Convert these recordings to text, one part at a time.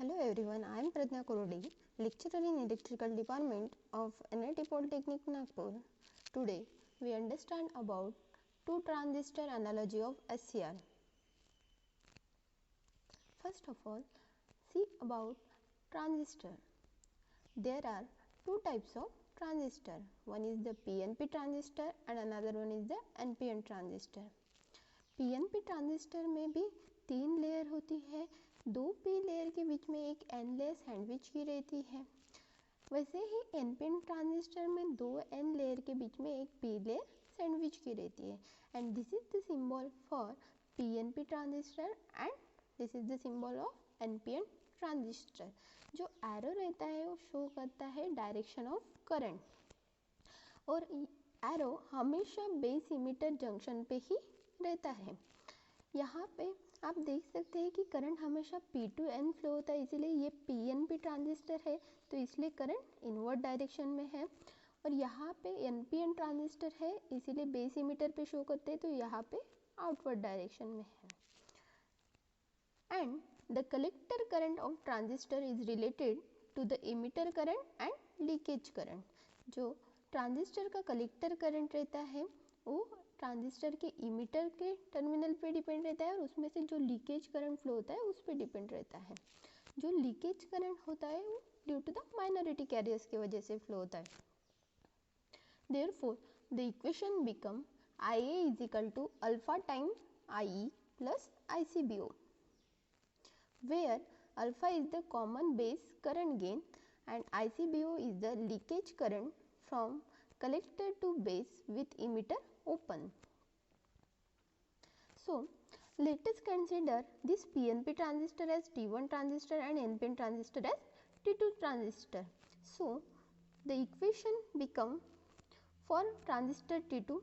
Hello everyone, I am Pradnya Kurodi, lecturer in Electrical Department of NIT Polytechnic Nagpur. Today we understand about two transistor analogy of SCR. First of all, see about transistor. There are two types of transistor. One is the PNP transistor and another one is the NPN transistor. PNP transistor में भी 3 layer होती है, 2 P layer के बीच में एक N layer sandwich की रहती है। वैसे ही एनपीएन ट्रांजिस्टर में 2 एन लेयर के बीच में एक पी लेयर सैंडविच की रहती है। And this is the symbol for PNP transistor and this is the symbol of NPN transistor. जो एरो रहता है वो शो करता है डायरेक्शन ऑफ करंट, और एरो हमेशा बेस इमिटर जंक्शन पे ही रहता है। यहाँ पे आप देख सकते हैं कि करंट हमेशा P टू N फ्लो होता है, इसीलिए ये PNP ट्रांजिस्टर है तो इसलिए करंट इनवर्ट डायरेक्शन में है। और यहाँ पे NPN ट्रांजिस्टर है इसीलिए बेस इमिटर पे शो करते हैं तो यहाँ पे आउटवर्ड डायरेक्शन में है। And the collector current of transistor is related to the emitter current and leakage current. जो ट्रांजिस्टर का कलेक्टर करंट रहता है वो ट्रांजिस्टर के इमिटर के टर्मिनल पे डिपेंड रहता है और उसमें से जो लीकेज करंट फ्लो होता है उस पे डिपेंड रहता है। जो लीकेज करंट होता है वो due to the minority carriers की वजह से फ्लो होता है। Therefore the equation become IA is equal to alpha time IE plus ICBO, where alpha is the common base current gain and ICBO is the leakage current from collector to base with emitter open. So let us consider this PNP transistor as T1 transistor and NPN transistor as T2 transistor. So the equation become for transistor T2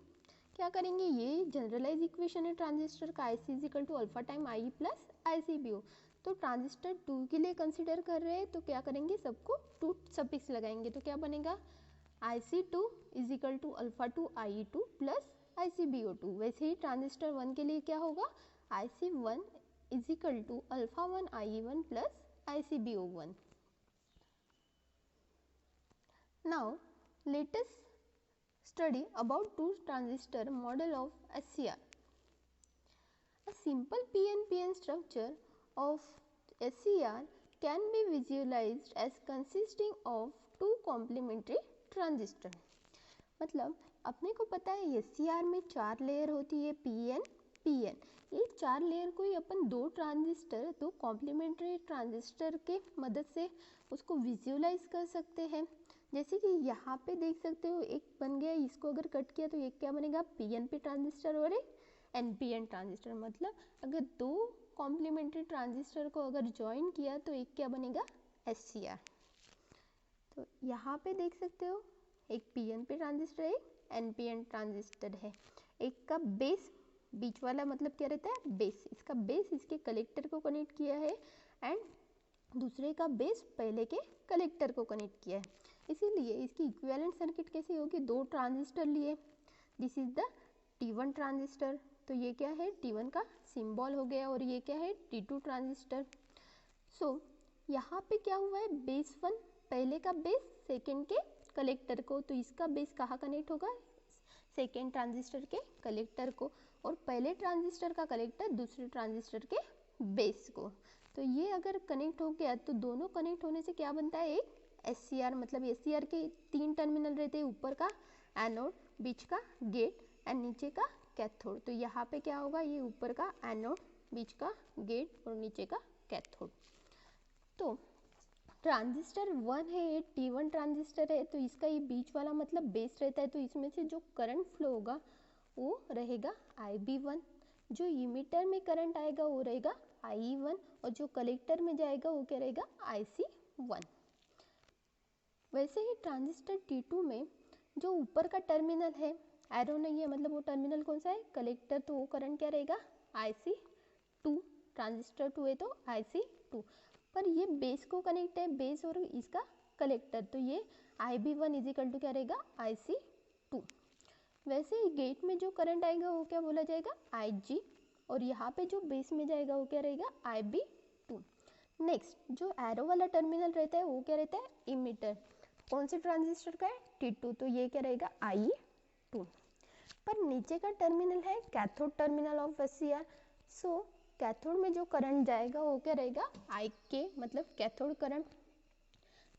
क्या करेंगे, ये generalize equation है transistor का, IC is equal to alpha time IE plus ICBO। तो transistor 2 के लिए consider कर रहे हैं तो क्या करेंगे, सबको 2 सफिक्स लगाएंगे तो क्या बनेगा, IC2 is equal to alpha 2 IE2 plus ICBO2। वैसे ही ट्रांजिस्टर 1 के लिए क्या होगा, IC1 is equal to alpha 1 IE1 plus ICBO1। Now let us study about two transistor model of SCR. A simple PNPN structure of SCR can be visualized as consisting of two complementary transistor. मतलब अपने को पता है SCR में 4 layer होती है PN PN। ये 4 layer को ही अपन 2 ट्रांजिस्टर, 2 कॉम्प्लीमेंट्री ट्रांजिस्टर के मदद से उसको विजुअलाइज कर सकते हैं। जैसे कि यहाँ पे देख सकते हो एक बन गया, इसको अगर कट किया तो एक क्या बनेगा, PNP ट्रांजिस्टर और एक NPN ट्रांजिस्टर। मतलब अगर 2 कॉम्प्लीमेंट्री ट्रांजिस्टर को अगर ज्वाइन किया तो एक क्या बनेगा, SCR। तो यहाँ पे देख सकते हो एक PNP ट्रांजिस्टर है, एक NPN ट्रांजिस्टर है। एक का बेस बीच वाला मतलब क्या रहता है, बेस, इसका बेस इसके कलेक्टर को कनेक्ट किया है एंड दूसरे का बेस पहले के कलेक्टर को कनेक्ट किया है। इसीलिए इसकी इक्विवेलेंट सर्किट कैसी होगी, 2 ट्रांजिस्टर लिए, this is the T1 transistor, तो ये क्या है, T1 का सिंबल हो गया, और ये क्या है, T2 ट्रांजिस्टर। सो यहाँ पे क्या हुआ है, बेस 1 पहले का बेस सेकेंड के कलेक्टर को, तो इसका बेस कहाँ कनेक्ट होगा, सेकेंड ट्रांजिस्टर के कलेक्टर को, और पहले ट्रांजिस्टर का कलेक्टर दूसरे ट्रांजिस्टर के बेस को। तो ये अगर कनेक्ट हो गया तो दोनों कनेक्ट होने से क्या बनता है, एक SCR। मतलब SCR के 3 टर्मिनल रहते हैं, ऊपर का एनोड, बीच का गेट एंड नीचे का कैथोड। तो यहाँ पे क्या होगा, ये ऊपर का एनोड, बीच का गेट और नीचे का कैथोड। तो ट्रांजिस्टर 1 है, ये T1 ट्रांजिस्टर है, तो इसका ये बीच वाला मतलब बेस रहता है, तो इसमें से जो करंट फ्लो होगा वो रहेगा IB1। जो इमिटर में करंट आएगा वो रहेगा IE1 और जो कलेक्टर में जाएगा वो क्या रहेगा, IC1। वैसे ही ट्रांजिस्टर T2 में जो ऊपर का टर्मिनल है, एरो नहीं है, मतलब वो टर्मिनल कौन सा है, कलेक्टर, तो वो करंट क्या रहेगा, IC2। ट्रांजिस्टर 2 है तो IC2, पर ये बेस को कनेक्ट है, बेस और इसका कलेक्टर, तो ये IB1 इज इक्वल टू क्या रहेगा, IC2। वैसे ही गेट में जो करंट आएगा वो क्या बोला जाएगा, IG, और यहाँ पे जो बेस में जाएगा वो क्या रहेगा, IB2। नेक्स्ट जो एरो वाला टर्मिनल रहता है वो क्या रहता है, इमिटर। कौन से ट्रांजिस्टर का है, T2, तो ये क्या रहेगा, I2। पर नीचे का टर्मिनल है cathode terminal of SCR, so cathode में जो करंट जाएगा वो क्या रहेगा, IK, मतलब कैथोड करंट।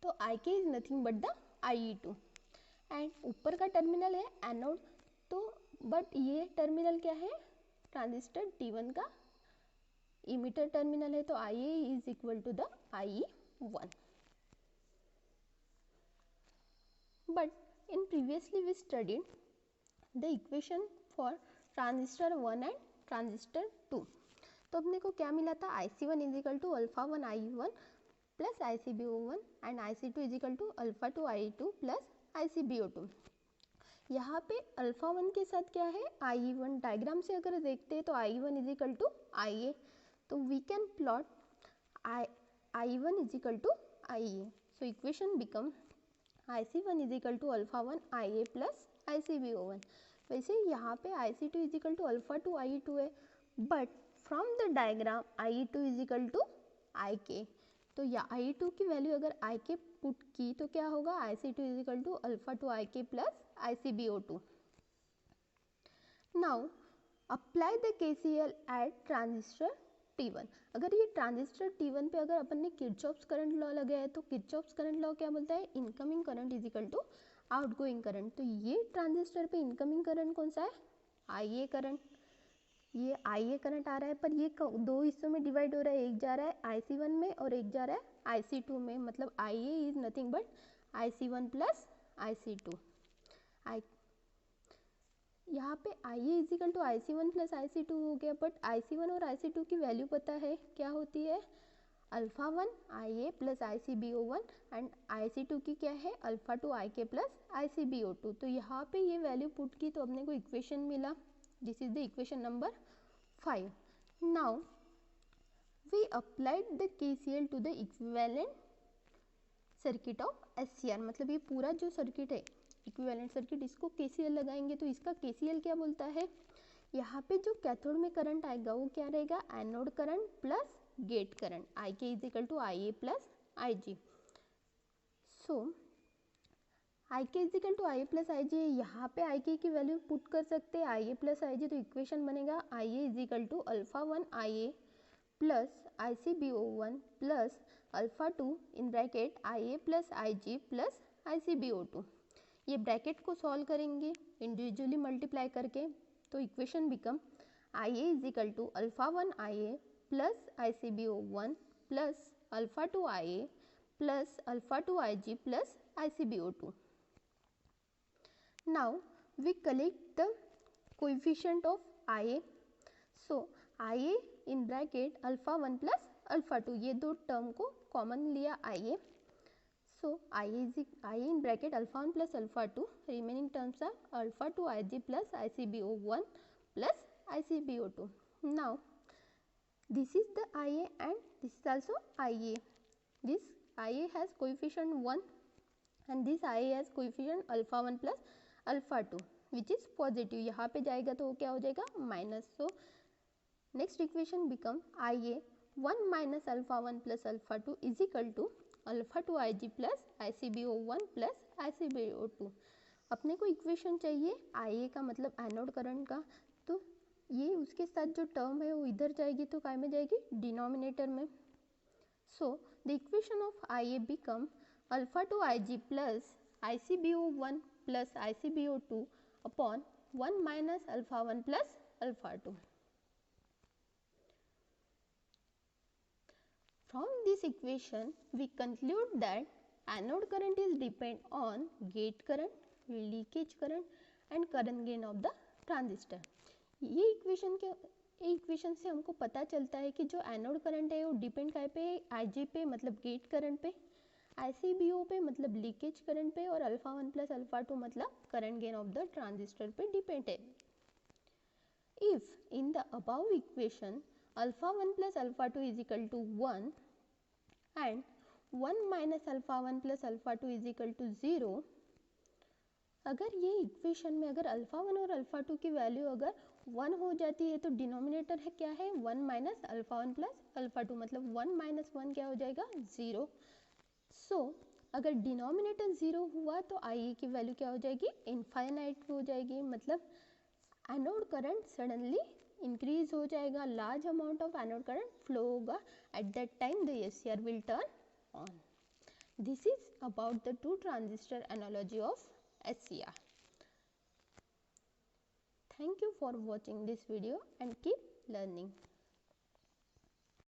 तो IK is nothing but the IE2। And ऊपर का टर्मिनल है एनोड, तो बट ये टर्मिनल क्या है, ट्रांजिस्टर T1 का इमिटर टर्मिनल है, तो IA is equal to the IE1। But in previously we studied the equation for transistor 1 and transistor 2। तो अपने को क्या मिला था, IC1 is equal to alpha 1 I1 plus ICBO1 and IC2 is equal to alpha 2 I2 plus ICBO2। यहाँ पे alpha 1 के साथ क्या है, IE1। डायग्राम से अगर देखते हैं तो IE1 is equal to IA, तो we can plot IE1 is equal to IA। So equation become IC1 is equal to alpha 1 IA plus ICBO1। वैसे यहाँ पे IC2 is equal to alpha 2 IE2 है, but from the diagram IE2 is equal to IK, तो या IE2 की value अगर IK put की तो क्या होगा, IC2 is equal to alpha 2 IK plus ICBO2। Now apply the KCL at transistor T1। अगर ये ट्रांजिस्टर T1 पे अगर अपन ने किरचॉफ्स करंट लॉ लगाया है, तो किरचॉफ्स करंट लॉ क्या बोलता है, incoming current is equal to outgoing current. तो ये ट्रांजिस्टर पे इनकमिंग करंट कौन सा है, IA करंट। ये IA करंट आ रहा है, पर ये दो हिस्सों में डिवाइड हो रहा है, एक जा रहा है IC1 में और एक जा रहा है IC2 में, मतलब IA is nothing but IC1 plus IC2। यहाँ पे IA is equal to IC1 plus IC2 हो गया, बट IC1 और IC2 की वैल्यू पता है क्या होती है, alpha 1 IA plus ICBO1 and IC2 की क्या है, अल्फा 2 IK प्लस ICBO2। तो यहाँ पे ये वैल्यू पुट की तो अपने को इक्वेशन मिला, this is the equation number 5। Now we applied the KCL to the equivalent circuit of SCR, मतलब ये पूरा जो सर्किट है इक्विवेलेंट सर्किट, इसको KCL लगाएंगे तो इसका KCL क्या बोलता है, यहाँ पे जो कैथोड में करंट आएगा वो क्या रहेगा, anode current plus gate current, IK is equal to IA plus IG। So IK is equal to IA plus IG, यहाँ पे IK की वैल्यू पुट कर सकते हैं IA प्लस IG, तो इक्वेशन बनेगा IA is equal to alpha 1 IA plus ICBO1 plus alpha 2 in bracket IA plus IG plus ICBO2। ये bracket को सॉल्व करेंगे इंडिविजुअली मल्टीप्लाई करके, तो equation become IA is equal to alpha 1 IA plus ICBO1 plus alpha 2 IA plus alpha 2 IG plus ICBO2। Now we collect the coefficient of IA। So IA in bracket alpha 1 plus alpha 2, ये दो term को common लिया IA। So IA in bracket alpha 1 plus alpha 2, remaining terms are alpha 2 IG plus ICBO1 plus ICBO2। Now this is the IA and this is also IA. This IA has coefficient 1 and this IA has coefficient alpha 1 plus alpha 2 which is positive। यहाँ पे जाएगा तो क्या हो जाएगा, minus. So next equation become IA 1 minus alpha 1 plus alpha 2 is equal to alpha 2 IG plus ICBO1 plus ICBO2। अपने को equation चाहिए IA का, मतलब एनोड करंट का, तो ये उसके साथ जो टर्म है वो इधर जाएगी तो काय में जाएगी, डिनोमिनेटर में। So the equation of IA become alpha 2 IG plus ICBO1 plus ICBO2 upon 1 minus alpha 1 plus alpha 2। From this equation, we conclude that anode current is depend on gate current, leakage current and current gain of the transistor। ये equation से हमको पता चलता है कि जो anode current है वो डिपेंड काय पे है, IG पे मतलब गेट करंट पे, ICBO पे मतलब लीकेज करंट पे, और अल्फा 1 प्लस अल्फा 2 मतलब current gain of the transistor पे डिपेंड है। If in the above equation alpha 1 plus alpha 2 is equal to 1 and 1 minus alpha 1 plus alpha 2 is equal to 0, अगर ये equation में अगर alpha 1 और अल्फा 2 की value अगर 1 हो जाती है तो डिनोमिनेटर है क्या है 1 माइनस अल्फा 1 प्लस अल्फा 2, मतलब 1 माइनस 1 क्या हो जाएगा 0। सो अगर डिनोमिनेटर 0 हुआ तो आई की वैल्यू क्या हो जाएगी इनफाइनाइट हो जाएगी, मतलब एनोड करंट सडनली इंक्रीज हो जाएगा, large amount of anode current flow होगा, at that time the SCR will turn on. This is about the two transistor analogy of SCR. Thank you for watching this video and keep learning.